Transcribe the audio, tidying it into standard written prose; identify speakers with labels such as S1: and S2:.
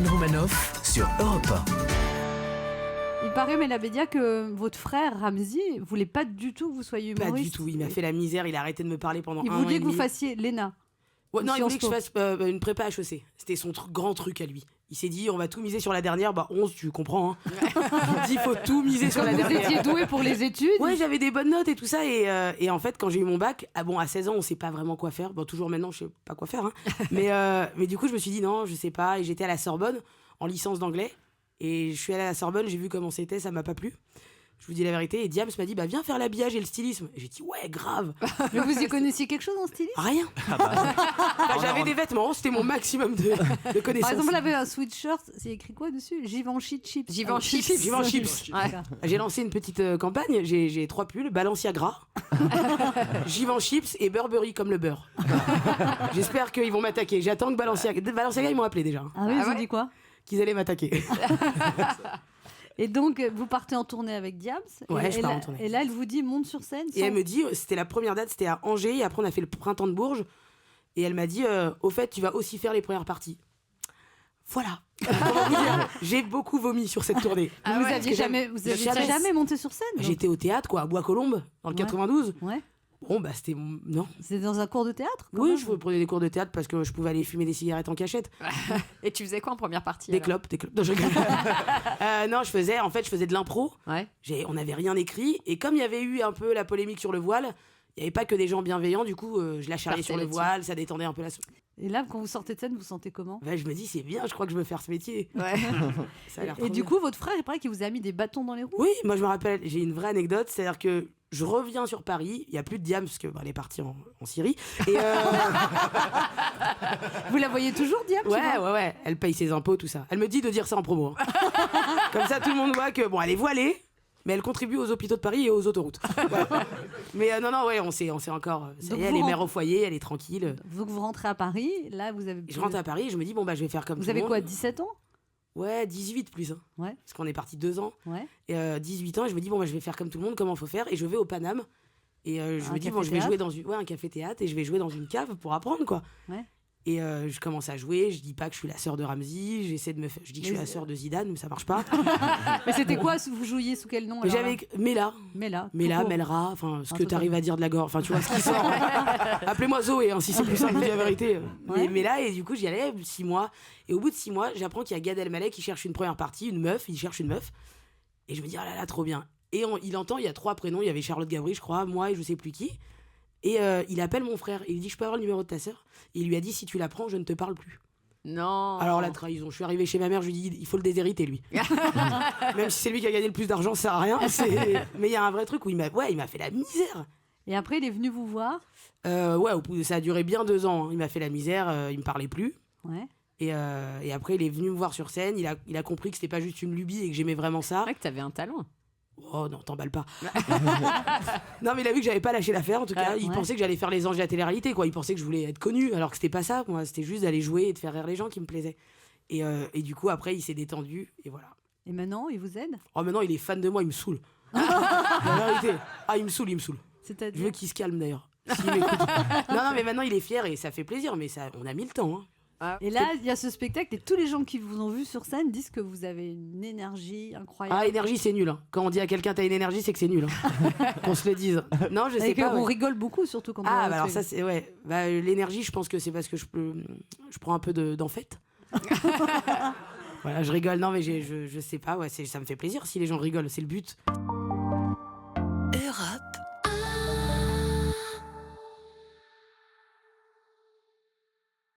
S1: Anne Romanoff sur Europe 1.
S2: Il paraît, Mela Bédia, que votre frère Ramzy voulait pas du tout que vous soyez humoriste.
S3: Pas du tout, il m'a fait la misère, il a arrêté de me parler pendant
S2: Il
S3: un an et
S2: voulait que vous
S3: demi.
S2: fassiez l'ENA.
S3: Ouais, non, il voulait que je
S2: Sciences
S3: fasse une prépa HEC. C'était son grand truc à lui. Il s'est dit, on va tout miser sur la dernière. 11, tu comprends. Hein. Il dit, faut tout miser sur la
S2: Vous
S3: dernière.
S2: étiez doué pour les études.
S3: Ouais, j'avais des bonnes notes et tout ça. Et en fait, quand j'ai eu mon bac, à 16 ans, on sait pas vraiment quoi faire. Bon, toujours maintenant, je sais pas quoi faire. Hein. Mais du coup, je me suis dit, non, je sais pas. Et j'étais à la Sorbonne, en licence d'anglais. Et je suis allée à la Sorbonne, j'ai vu comment c'était, ça m'a pas plu. Je vous dis la vérité. Et Diams m'a dit, viens faire l'habillage et le stylisme. Et j'ai dit, ouais, grave.
S2: Mais vous y connaissiez quelque chose en stylisme?
S3: Rien. J'avais des vêtements, c'était mon maximum de connaissances.
S2: Par exemple, elle avait un sweatshirt, c'est écrit quoi dessus? Givenchy Chips.
S4: Givenchy
S3: Chips.
S2: Ouais.
S3: J'ai lancé une petite campagne, j'ai 3 pulls, Balenciaga, Givenchy Chips et Burberry comme le beurre. J'espère qu'ils vont m'attaquer. J'attends que Balenciaga, ils m'ont appelé déjà.
S2: Ah oui, ils ont dit quoi?
S3: Qu'ils allaient m'attaquer.
S2: Et donc, vous partez en tournée avec Diams.
S3: Ouais, je pars en tournée.
S2: Et là, elle vous dit, monte sur scène.
S3: Et elle me dit, c'était la première date, c'était à Angers, et après on a fait le printemps de Bourges. Et elle m'a dit, au fait, tu vas aussi faire les premières parties. Voilà. Comment vous dire, j'ai beaucoup vomi sur cette tournée.
S2: Vous aviez jamais monté sur scène?
S3: J'étais au théâtre, quoi, à Bois-Colombes, dans le 92.
S2: Ouais.
S3: Bon, c'était... Non.
S2: C'était dans un cours de théâtre?
S3: Oui, je prenais des cours de théâtre parce que je pouvais aller fumer des cigarettes en cachette.
S4: Et tu faisais quoi en première partie?
S3: Des clopes. Non, je rigole. Non, je faisais de l'impro.
S4: Ouais.
S3: On n'avait rien écrit. Et comme il y avait eu un peu la polémique sur le voile, il n'y avait pas que des gens bienveillants. Du coup, je la charriais sur le voile, ça détendait un peu la...
S2: Et là, quand vous sortez de scène, vous sentez comment?
S3: Je me dis, c'est bien, je crois que je veux faire ce métier.
S2: Ouais.
S3: Ça a l'air
S2: Et
S3: trop
S2: du
S3: bien.
S2: coup, votre frère, il paraît qu'il vous a mis des bâtons dans les roues?
S3: Oui, moi je me rappelle, j'ai une vraie anecdote, c'est-à-dire que je reviens sur Paris, il n'y a plus de Diams parce qu'elle est partie en Syrie. Et
S2: Vous la voyez toujours, Diams?
S3: ouais, elle paye ses impôts, tout ça. Elle me dit de dire ça en promo. Hein. Comme ça, tout le monde voit que, elle est voilée, mais elle contribue aux hôpitaux de Paris et aux autoroutes. Voilà. Mais non, on sait encore. Ça y est, elle est mère au foyer, elle est tranquille.
S2: Donc vous rentrez à Paris, là vous avez...
S3: Je rentre à Paris, je me dis, je vais faire comme tout le monde.
S2: Vous avez quoi, 17 ans?
S3: Ouais, 18 plus. Hein.
S2: Ouais.
S3: Parce qu'on est parti 2 ans.
S2: Ouais.
S3: Et 18 ans, et je me dis, je vais faire comme tout le monde, comment faut faire. Et je vais au Paname. Et je me dis, je vais jouer dans un café-théâtre et je vais jouer dans une cave pour apprendre, quoi.
S2: Ouais.
S3: Et je commence à jouer, je dis pas que je suis la sœur de Ramzy, je dis que je suis la sœur de Zidane, mais ça marche pas.
S2: Mais c'était quoi, vous jouiez sous quel nom alors,
S3: J'avais Mela, Melra, enfin ce que t'arrives à dire de la gorge, enfin tu vois ce qui sort. Appelez-moi Zoé, si c'est plus simple, je dis la vérité.
S2: Ouais.
S3: Mais Mela, et du coup j'y allais 6 mois, et au bout de 6 mois, j'apprends qu'il y a Gad Elmaleh qui cherche une première partie, il cherche une meuf, et je me dis ah là trop bien. Et il entend, il y a 3 prénoms, il y avait Charlotte Gabri, je crois, moi et je sais plus qui. Et il appelle mon frère et il dit je peux avoir le numéro de ta sœur, et il lui a dit si tu la prends je ne te parle plus.
S4: Non.
S3: Alors la trahison, je suis arrivé chez ma mère, je lui dis il faut le déshériter lui. Même si c'est lui qui a gagné le plus d'argent, ça sert à rien. Mais il y a un vrai truc où il m'a fait la misère.
S2: Et après il est venu vous voir?
S3: Ça a duré bien 2 ans. Hein. Il m'a fait la misère, il me parlait plus.
S2: Ouais.
S3: Et après il est venu me voir sur scène, il a compris que c'était pas juste une lubie et que j'aimais vraiment ça.
S4: C'est vrai que t'avais un talent.
S3: Oh non, t'emballes pas. Non, mais il a vu que j'avais pas lâché l'affaire, en tout cas. Il pensait que j'allais faire les anges de la télé-réalité, quoi. Il pensait que je voulais être connu, alors que c'était pas ça, moi. C'était juste d'aller jouer et de faire rire les gens qui me plaisaient. Et du coup, après, il s'est détendu, et voilà.
S2: Et maintenant, il vous aide?
S3: Oh, maintenant, il est fan de moi, il me saoule. La vérité. Ah, il me saoule.
S2: C'est-à-dire?
S3: Je veux qu'il se calme, d'ailleurs. S'il m'écoute. Non, mais maintenant, il est fier, et ça fait plaisir, mais on a mis le temps, hein.
S2: Et là, il y a ce spectacle et tous les gens qui vous ont vu sur scène disent que vous avez une énergie incroyable.
S3: Ah, énergie, c'est nul. Hein. Quand on dit à quelqu'un t'as une énergie, c'est que c'est nul. Hein. Qu'on se le dise. Non, je sais pas.
S2: On rigole beaucoup, surtout quand on
S3: alors ça, c'est... Ouais. L'énergie, je pense que c'est parce que je prends un peu d'en fait. Voilà, je rigole. Non, mais je sais pas. Ouais, ça me fait plaisir si les gens rigolent. C'est le but.